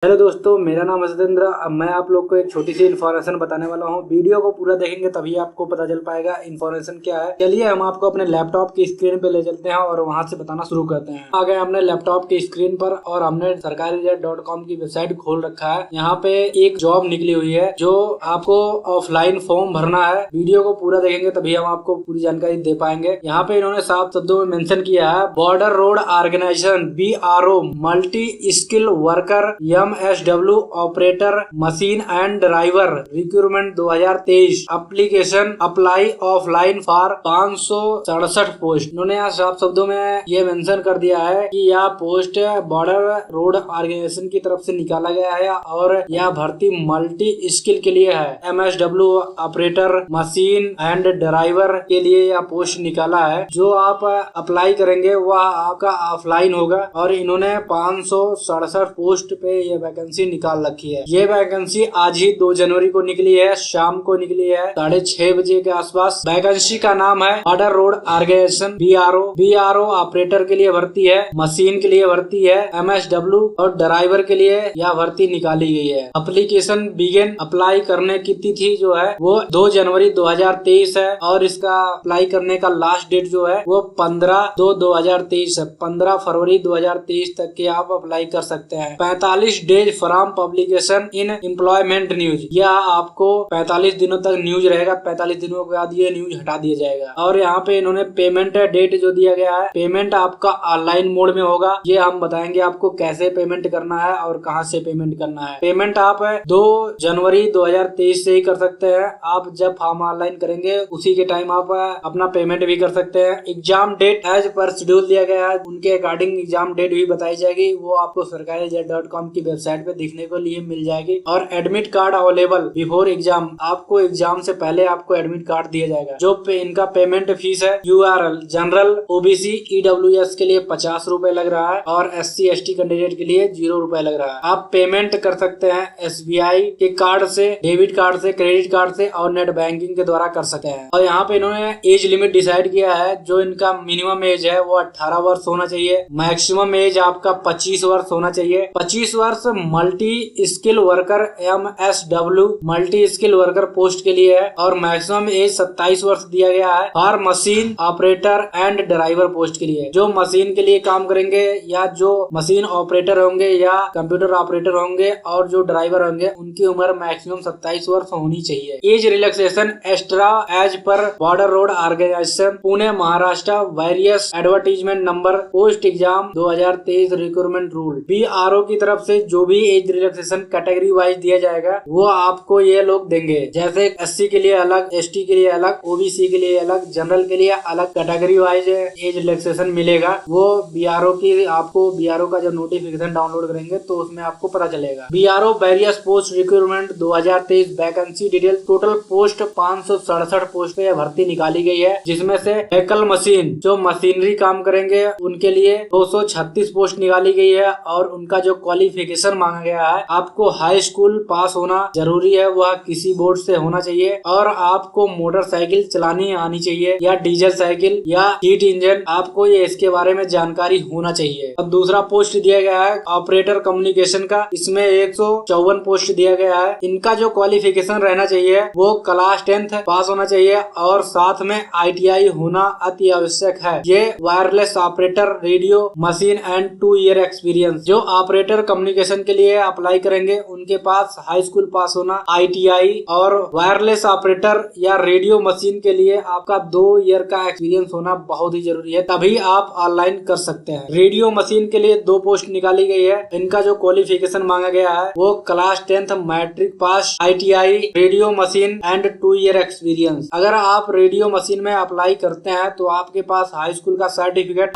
Hello दोस्तों, मेरा नाम है सतेंद्र। अब मैं आप लोग को एक छोटी सी इन्फॉर्मेशन बताने वाला हूँ। वीडियो को पूरा देखेंगे तभी आपको पता चल पाएगा इन्फॉर्मेशन क्या है। चलिए हम आपको अपने लैपटॉप की स्क्रीन पे ले चलते हैं और वहां से बताना शुरू करते हैं। आ गए हमने लैपटॉप की स्क्रीन पर और हमने सरकारी.com की वेबसाइट खोल रखा है। यहाँ पे एक जॉब निकली हुई है जो आपको ऑफलाइन फॉर्म भरना है। वीडियो को पूरा देखेंगे तभी हम आपको पूरी जानकारी दे पाएंगे। यहाँ पे इन्होंने साफ शब्दों में मेंशन किया है, border road organisation BRO multi skill worker MSW operator machine and driver recruitment 2023 application apply offline for 567 post. इन्होंने यहाँ साफ शब्दों में ये मेंशन कर दिया है कि यह पोस्ट बॉर्डर रोड ऑर्गेनाइजेशन की तरफ से निकाला गया है और यह भर्ती मल्टी स्किल के लिए है। MSW operator machine and driver के लिए यह पोस्ट निकाला है। जो आप अप्लाई करेंगे वह आपका ऑफलाइन होगा और इन्होंने 567 पोस्ट पे ये वैकेंसी निकाल रखी है। ये वैकेंसी आज ही 2 जनवरी को निकली है, शाम को निकली है 6:30 बजे के आसपास। वैकेंसी का नाम है border road organisation BRO operator के लिए भर्ती है, मशीन के लिए भर्ती है, MSW और ड्राइवर के लिए यह भर्ती निकाली गई है। एप्लीकेशन बिगिन अप्लाई करने की तिथि जो है वो 2 जनवरी 2023 है और इसका अप्लाई करने का लास्ट डेट जो है वो 15/2/2023 है। 15 फरवरी 2023 तक के आप अप्लाई कर सकते हैं। 45 days from publication in employment news. यह आपको 45 दिनों तक न्यूज रहेगा। 45 दिनों के बाद ये न्यूज हटा दिया जाएगा। और यहाँ पे इन्होंने पेमेंट डेट जो दिया गया है, पेमेंट आपका ऑनलाइन मोड में होगा। ये हम बताएंगे आपको कैसे पेमेंट करना है और कहाँ से पेमेंट करना है। पेमेंट आप 2 जनवरी 2023 से ही कर सकते हैं। आप जब फॉर्म ऑनलाइन करेंगे उसी के टाइम आप अपना पेमेंट भी कर सकते हैं। Exam date as per schedule दिया गया है, उनके अकॉर्डिंग एग्जाम डेट भी बताई जाएगी। वो आपको सरकारी.com की वेबसाइट पे देखने को लिए मिल जाएगी। और admit card available before exam, आपको एग्जाम से पहले आपको एडमिट कार्ड दिया जाएगा। जो इनका पेमेंट फीस है URL जनरल OBC EWS के लिए 50 रुपए लग रहा है और SC ST कैंडिडेट के लिए 0 रुपए लग रहा है। आप पेमेंट कर सकते हैं SBI के कार्ड से, डेबिट कार्ड से, क्रेडिट कार्ड से और नेट बैंकिंग के द्वारा कर सकते हैं। और यहाँ पे इन्होंने एज लिमिट डिसाइड किया है। जो इनका मिनिमम एज है वो 18 वर्ष होना चाहिए। मैक्सिमम एज आपका 25 वर्ष होना चाहिए। 25 वर्ष multi skill worker MSW multi skill worker post के लिए है और मैक्सिमम एज 27 वर्ष दिया गया है और machine operator and driver post के लिए। जो मशीन के लिए काम करेंगे या जो मशीन ऑपरेटर होंगे या कंप्यूटर ऑपरेटर होंगे और जो ड्राइवर होंगे उनकी उम्र मैक्सिमम 27 वर्ष होनी चाहिए। Age relaxation extra as per border road organisation Pune Maharashtra various advertisement number post exam 2023 recruitment rule. BRO की तरफ से जो भी एज रिलैक्सेशन कैटेगरी वाइज दिया जाएगा वो आपको ये लोग देंगे। जैसे SC के लिए अलग, ST के लिए अलग, OBC के लिए अलग, जनरल के लिए अलग कैटेगरी वाइज एज रिलैक्सेशन मिलेगा। वो BRO की आपको BRO का जब नोटिफिकेशन डाउनलोड करेंगे तो उसमें आपको पता चलेगा। BRO various post recruitment 2023 vacancy detail. Total post 567 post पे भर्ती निकाली गई है, जिसमें से व्हीकल मशीन जो मशीनरी काम करेंगे उनके लिए 236 पोस्ट निकाली गई है और उनका जो क्वालिफिकेशन मांगा गया है, आपको हाई स्कूल पास होना जरूरी है, वह किसी बोर्ड से होना चाहिए और आपको मोटरसाइकिल चलानी आनी चाहिए या डीजल साइकिल या हीट इंजन, आपको ये इसके बारे में जानकारी होना चाहिए। अब दूसरा पोस्ट दिया गया है ऑपरेटर कम्युनिकेशन का। इसमें 154 पोस्ट दिया गया है। इनका जो क्वालिफिकेशन रहना चाहिए वो क्लास 10th पास होना चाहिए और साथ में ITI होना अति आवश्यक है। ये wireless operator radio machine and 2 year experience. जो ऑपरेटर कम्युनिकेशन के लिए अप्लाई करेंगे उनके पास हाई स्कूल पास होना, ITI और वायरलेस ऑपरेटर या रेडियो मशीन के लिए आपका 2 ईयर का एक्सपीरियंस होना बहुत ही जरूरी है, तभी आप ऑनलाइन कर सकते हैं। रेडियो मशीन के लिए 2 पोस्ट निकाली गई है। इनका जो क्वालिफिकेशन मांगा गया है वो class 10th matric pass, ITI radio machine and 2 year experience. अगर आप रेडियो मशीन में अप्लाई करते हैं तो आपके पास हाई स्कूल का सर्टिफिकेट,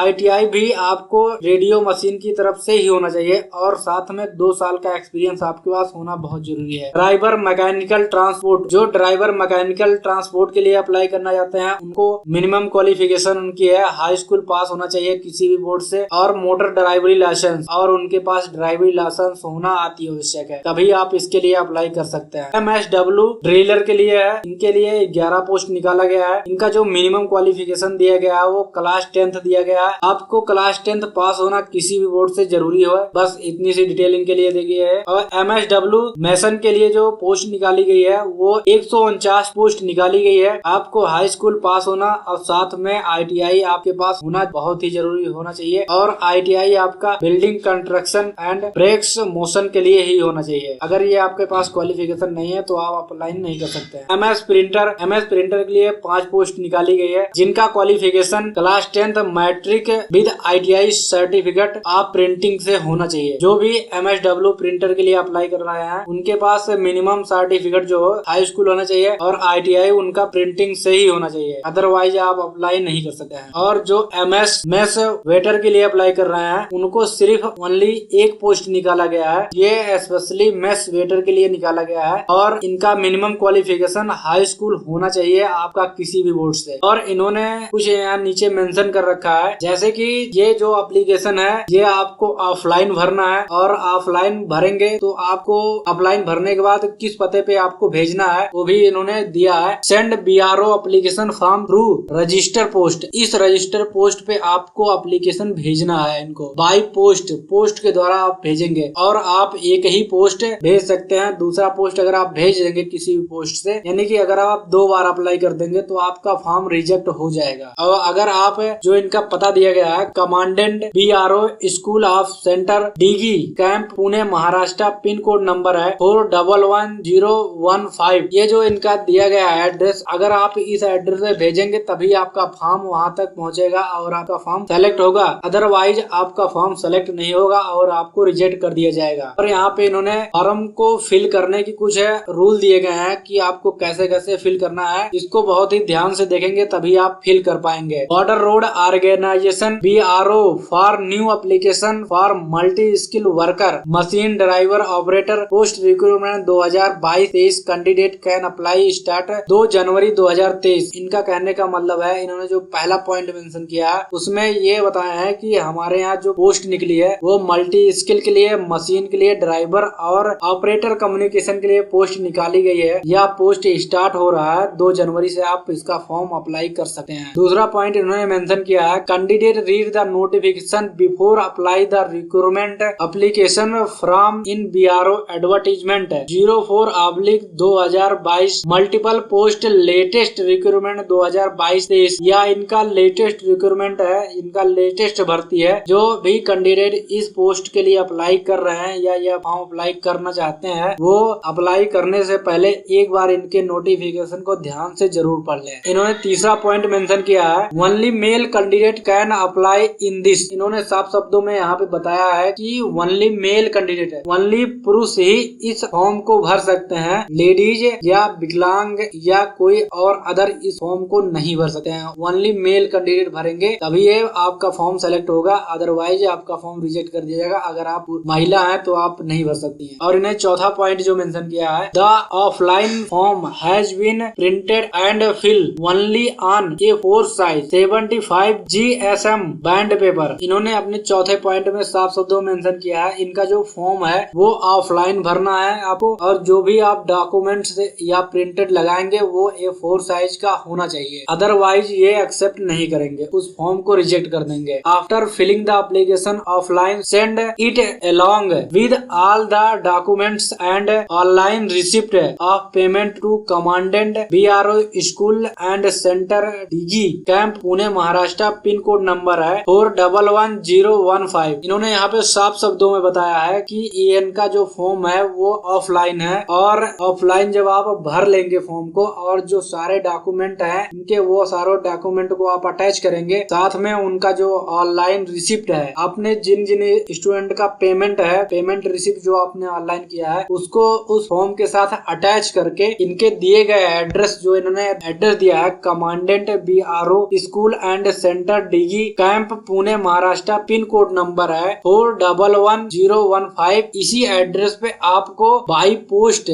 ITI भी आपको रेडियो मशीन की तरफ से ही होना चाहिए और साथ में 2 साल का एक्सपीरियंस आपके पास होना बहुत जरूरी है। ड्राइवर मैकेनिकल ट्रांसपोर्ट, जो ड्राइवर मैकेनिकल ट्रांसपोर्ट के लिए अप्लाई करना चाहते हैं उनको मिनिमम क्वालिफिकेशन उनकी है हाई स्कूल पास होना चाहिए किसी भी बोर्ड से और मोटर ड्राइवरी लाइसेंस, और उनके पास ड्राइवरी लाइसेंस होना अति आवश्यक है, तभी आप इसके लिए अप्लाई कर सकते हैं। MSW ड्रिलर के लिए है। इनके लिए 11 पोस्ट निकाला गया है। इनका जो मिनिमम क्वालिफिकेशन दिया गया है वो क्लास 10th दिया गया है। आपको क्लास 10th पास होना किसी भी बोर्ड से जरूरी हो, बस इतनी सी डिटेल इनके लिए दी गई है। और MSW मैसन के लिए जो पोस्ट निकाली गई है वो 149 पोस्ट निकाली गई है। आपको हाई स्कूल पास होना और साथ में ITI आपके पास होना बहुत ही जरूरी होना चाहिए। और ITI आपका building construction and bricks mason के लिए ही होना चाहिए। अगर ये आपके पास क्वालिफिकेशन नहीं है तो आप अप्लाई नहीं कर सकते हैं। MS प्रिंटर के लिए 5 पोस्ट निकाली गई है, जिनका qualification class 10th matric with ITI certificate आप प्रिंटिंग से होना चाहिए। जो भी MSW प्रिंटर के लिए अप्लाई कर रहे हैं उनके पास मिनिमम सर्टिफिकेट जो हाई स्कूल होना चाहिए और ITI उनका प्रिंटिंग से ही होना चाहिए, अदरवाइज आप अप्लाई नहीं कर सकते हैं। और जो MS मेस वेटर के लिए अप्लाई कर रहे हैं उनको सिर्फ ओनली 1 पोस्ट निकाला गया है। ये स्पेशली मेस वेटर के लिए निकाला गया है और इनका मिनिमम क्वालिफिकेशन हाई स्कूल होना चाहिए आपका किसी भी बोर्ड से। और इन्होंने कुछ यहाँ नीचे मेंशन कर रखा है, जैसे कि ये जो एप्लीकेशन है ये आपको ऑफलाइन भरना है और ऑफलाइन भरेंगे तो आपको ऑफलाइन भरने के बाद किस पते पे आपको भेजना है वो भी इन्होंने दिया है। Send BRO application form through register post. इस रजिस्टर पोस्ट पे आपको एप्लीकेशन भेजना है इनको बाई पोस्ट के द्वारा आप भेजेंगे। और आप एक ही पोस्ट भेज सकते हैं, दूसरा पोस्ट अगर आप भेज देंगे किसी भी पोस्ट से, यानी कि अगर आप 2 बार अप्लाई कर देंगे तो आपका फॉर्म रिजेक्ट हो जाएगा। और अगर आप जो इनका पता दिया गया है commandant BRO school of centre Dighi camp Pune Maharashtra, pin code number है 411015। ये जो इनका दिया गया है एड्रेस, अगर आप इस एड्रेस पे भेजेंगे तभी आपका फॉर्म वहां तक पहुंचेगा और आपका फॉर्म सेलेक्ट होगा, अदरवाइज आपका फॉर्म सेलेक्ट नहीं होगा और आपको रिजेक्ट कर दिया जाएगा। और यहाँ पे इन्होंने फॉर्म को फिल करने की कुछ रूल दिए गए हैं कि आपको कैसे कैसे फिल करना है। इसको बहुत ही ध्यान से देखेंगे तभी आप फिल कर पाएंगे। Border road organisation BRO for new application for multi skill worker machine driver operator post recruitment 2022-23 candidate can apply start 2 January 2023। इनका कहने का मतलब है, इन्होंने जो पहला पॉइंट मेंशन किया है उसमें ये बताया है कि हमारे यहाँ जो पोस्ट निकली है वो मल्टी स्किल के लिए, मशीन के लिए, ड्राइवर और ऑपरेटर कम्युनिकेशन के लिए पोस्ट निकाली गई है। यह पोस्ट स्टार्ट हो रहा है 2 जनवरी से, आप इसका फॉर्म अप्लाई कर सकते हैं। दूसरा पॉइंट इन्होंने मेंशन किया है, candidate read the notification before apply the recruitment application from in BRO advertisement 04/2022 multiple post latest recruitment 2022-23। या इनका लेटेस्ट रिक्रूटमेंट है, इनका लेटेस्ट भर्ती है। जो भी कैंडिडेट इस पोस्ट के लिए अप्लाई कर रहे हैं या यह फॉर्म अप्लाई करना चाहते हैं वो अप्लाई करने से पहले एक बार इनके नोटिफिकेशन को ध्यान से जरूर पढ़ लें। इन्होंने तीसरा पॉइंट मेंशन किया है, only male candidate can apply in this. इन्होंने साफ शब्दों में यहाँ पे बताया है कि ओनली मेल कैंडिडेट है, ओनली पुरुष ही इस फॉर्म को भर सकते हैं। लेडीज या विकलांग या कोई और अदर इस फॉर्म को नहीं भर सकते हैं। ओनली मेल कैंडिडेट भरेंगे तभी ये आपका फॉर्म सेलेक्ट होगा, अदरवाइज आपका फॉर्म रिजेक्ट कर दिया जाएगा। अगर आप महिला हैं तो आप नहीं भर सकती हैं। और इन्हें चौथा पॉइंट जो मेंशन किया है, the offline form has been printed and fill only on A4 size 75 GSM bond paper. इन्होंने अपने चौथे पॉइंट में साफ शब्दों में मेंशन किया है, इनका जो फॉर्म है वो ऑफलाइन भरना है आपको, और जो भी आप डॉक्यूमेंट्स या प्रिंटेड लगाएंगे वो A4 साइज का होना चाहिए, अदरवाइज ये एक्सेप्ट नहीं करेंगे, उस फॉर्म को रिजेक्ट कर देंगे। After filling the application offline send it along with all the documents and online receipt of payment to commandant BRO school and centre DG camp Pune Maharashtra, pin code number है 411015। इन्होंने यहाँ पे साफ शब्दों में बताया है कि इनका जो फॉर्म है वो ऑफलाइन है, और ऑफलाइन जब आप भर लेंगे फॉर्म को और जो सारे डॉक्यूमेंट है इनके वो सारे डॉक्यूमेंट को आप अटैच करेंगे, साथ में उनका जो ऑनलाइन रिसिप्ट है, आपने जिन जिन स्टूडेंट का पेमेंट है, पेमेंट रिसिप्ट जो आपने ऑनलाइन किया है उसको उस फॉर्म के साथ अटैच करके इनके दिए गए एड्रेस, जो इन्होंने एड्रेस दिया है commandant BRO school and centre DG camp Pune Maharashtra, pin code number है 411015, इसी एड्रेस पे आपको बाई पोस्ट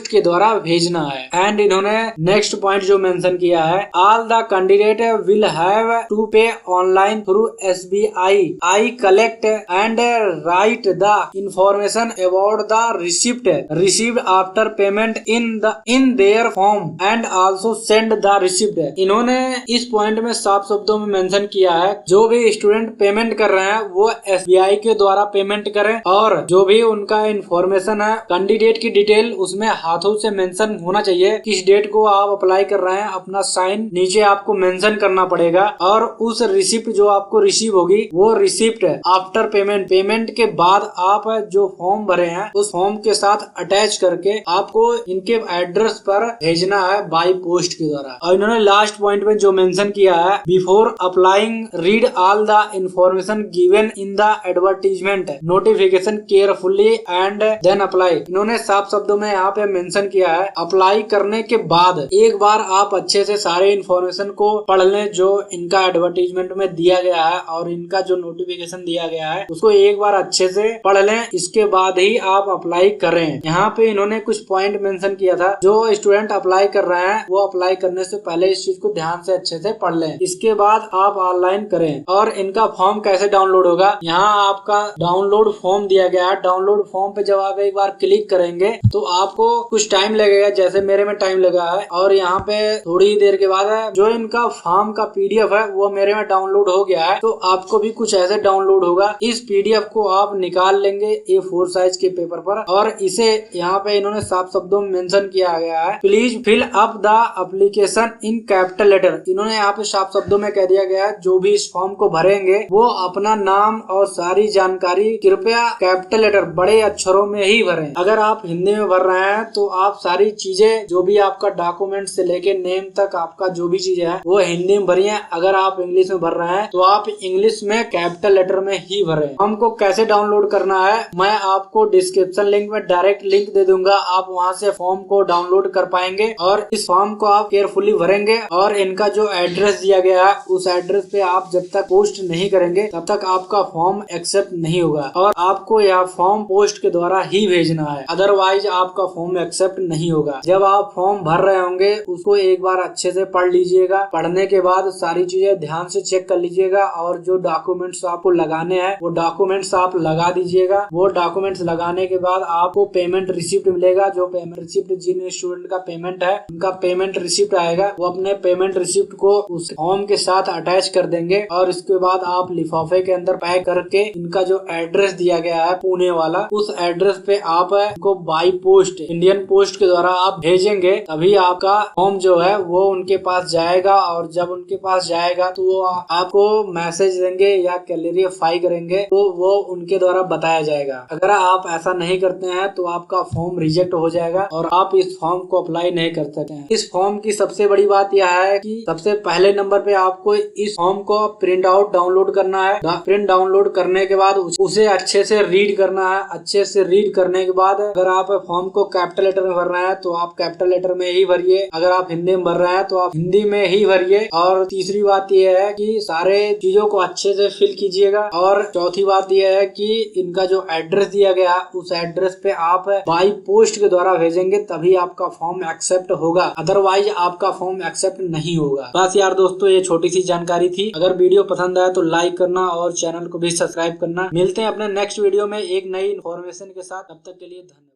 के द्वारा भेजना है। एंड इन्होंने नेक्स्ट पॉइंट जो मेंशन किया है, all the candidate will have to pay online through SBI I collect and write the information about the receipt received after payment in their form and also send the receipt. इन्होंने इस point में साफ शब्दों में mention किया है, जो भी स्टूडेंट पेमेंट कर रहे हैं वो SBI के द्वारा पेमेंट करें और जो भी उनका इंफॉर्मेशन है कैंडिडेट की डिटेल उसमें हाथों से मेंशन होना चाहिए। किस डेट को आप अप्लाई कर रहे हैं अपना साइन नीचे आपको मेंशन करना पड़ेगा और उस रिसिप्ट जो आपको रिसीव होगी वो रिसिप्ट आफ्टर पेमेंट के बाद आप जो फॉर्म भरे हैं उस फॉर्म के साथ अटैच करके आपको इनके एड्रेस पर भेजना है बाई पोस्ट के द्वारा। और इन्होंने लास्ट पॉइंट में जो मेंशन किया है before applying read all the information given in the advertisement notification carefully and then apply. इन्होंने साफ शब्दों में यहाँ पे मेंशन किया है अप्लाई करने के बाद एक बार आप अच्छे से सारे इंफॉर्मेशन को पढ़ लें जो इनका एडवर्टीजमेंट में दिया गया है और इनका जो नोटिफिकेशन दिया गया है उसको एक बार अच्छे से पढ़ लें, इसके बाद ही आप अप्लाई करें। यहाँ पे इन्होंने कुछ पॉइंट मेंशन किया था जो स्टूडेंट अप्लाई कर रहे हैं वो अप्लाई करने से पहले इस चीज को ध्यान से अच्छे से पढ़ लें, इसके बाद आप ऑनलाइन करें। और इनका फॉर्म कैसे डाउनलोड होगा, यहाँ आपका डाउनलोड फॉर्म दिया गया है। डाउनलोड फॉर्म पे जब आप एक बार क्लिक करेंगे तो आपको कुछ टाइम लगेगा, जैसे मेरे में टाइम लगा है। और यहाँ पे थोड़ी देर के बाद जो इनका फॉर्म का पीडीएफ है वो मेरे में डाउनलोड हो गया है, तो आपको भी कुछ ऐसे डाउनलोड होगा। इस पीडीएफ को आप निकाल लेंगे A4 साइज के पेपर पर और इसे यहाँ पे इन्होंने साफ शब्दों में मेंशन किया गया है please fill up the application in capital letter. इन्होंने यहाँ पे साफ शब्दों में कह दिया गया है जो भी इस फॉर्म को भरेंगे वो अपना नाम और सारी जानकारी कृपया कैपिटल लेटर बड़े अक्षरों में ही भरें। अगर आप हिंदी में भर रहे हैं तो आप सारी चीजें जो भी आपका डॉक्यूमेंट से लेके नेम तक आपका जो भी चीजें है वो हिंदी में भरिए। अगर आप इंग्लिश में भर रहे हैं तो आप इंग्लिश में कैपिटल लेटर में ही भरें। हमको कैसे डाउनलोड करना है मैं आपको डिस्क्रिप्शन लिंक में डायरेक्ट लिंक दे दूंगा, आप वहां से फॉर्म को डाउनलोड कर पाएंगे और इस फॉर्म को आप केयरफुली भरेंगे। और इनका जो एड्रेस दिया गया है उस एड्रेस पे आप जब तक पोस्ट नहीं करेंगे तब तक आपका फॉर्म एक्सेप्ट नहीं होगा और आपको यह फॉर्म पोस्ट के द्वारा ही भेजना है, अदरवाइज आपका फॉर्म एक्सेप्ट नहीं होगा। जब आप फॉर्म भर रहे होंगे उसको एक बार अच्छे से पढ़ लीजिएगा, पढ़ने के बाद सारी चीजें ध्यान से चेक कर लीजिएगा और जो डॉक्यूमेंट्स आपको लगाने हैं वो डॉक्यूमेंट्स आप लगा दीजिएगा। वो डॉक्यूमेंट्स लगाने के बाद आपको पेमेंट रिसिप्ट मिलेगा। जो पेमेंट रिसिप्ट जिन स्टूडेंट का पेमेंट है उनका पेमेंट रिसिप्ट आएगा, वो अपने पेमेंट रिसिप्ट को उस फॉर्म के साथ अटैच कर देंगे और इसके बाद आप लिफाफे के अंदर पैक करके इनका जो एड्रेस दिया गया है पुणे वाला उस एड्रेस पे आप इनको बाई पोस्ट इंडियन पोस्ट के द्वारा आप भेजेंगे, तभी आपका फॉर्म जो है वो उनके पास जाएगा। और जब उनके पास जाएगा तो वो आपको मैसेज देंगे या क्लैरिफाई करेंगे तो वो उनके द्वारा बताया जाएगा। अगर आप ऐसा नहीं करते हैं तो आपका फॉर्म रिजेक्ट हो जाएगा और आप इस फॉर्म को अप्लाई नहीं कर सकते हैं। इस फॉर्म की सबसे बड़ी बात यह है कि सबसे पहले नंबर पे आपको इस फॉर्म को प्रिंट आउट डाउनलोड करना है। प्रिंट डाउनलोड करने के बाद उसे अच्छे से रीड करना है। अच्छे से रीड करने के बाद अगर आप फॉर्म को कैपिटल लेटर में भर रहे हैं तो आप कैपिटल लेटर में ही भरिए, अगर आप हिंदी में भर रहे हैं तो आप हिंदी में ही भरिए। और तीसरी बात यह है कि सारे चीजों को अच्छे से फिल कीजिएगा। और चौथी बात यह है कि इनका जो एड्रेस दिया गया उस एड्रेस पे आप बाई पोस्ट के द्वारा भेजेंगे तभी आपका फॉर्म एक्सेप्ट होगा, अदरवाइज आपका फॉर्म एक्सेप्ट नहीं होगा। बस यार दोस्तों ये छोटी सी जानकारी थी। अगर वीडियो पसंद आए तो लाइक करना और चैनल को भी सब्सक्राइब करना। मिलते हैं अपने नेक्स्ट वीडियो में एक नई इन्फॉर्मेशन के साथ, तब तक के लिए धन्यवाद।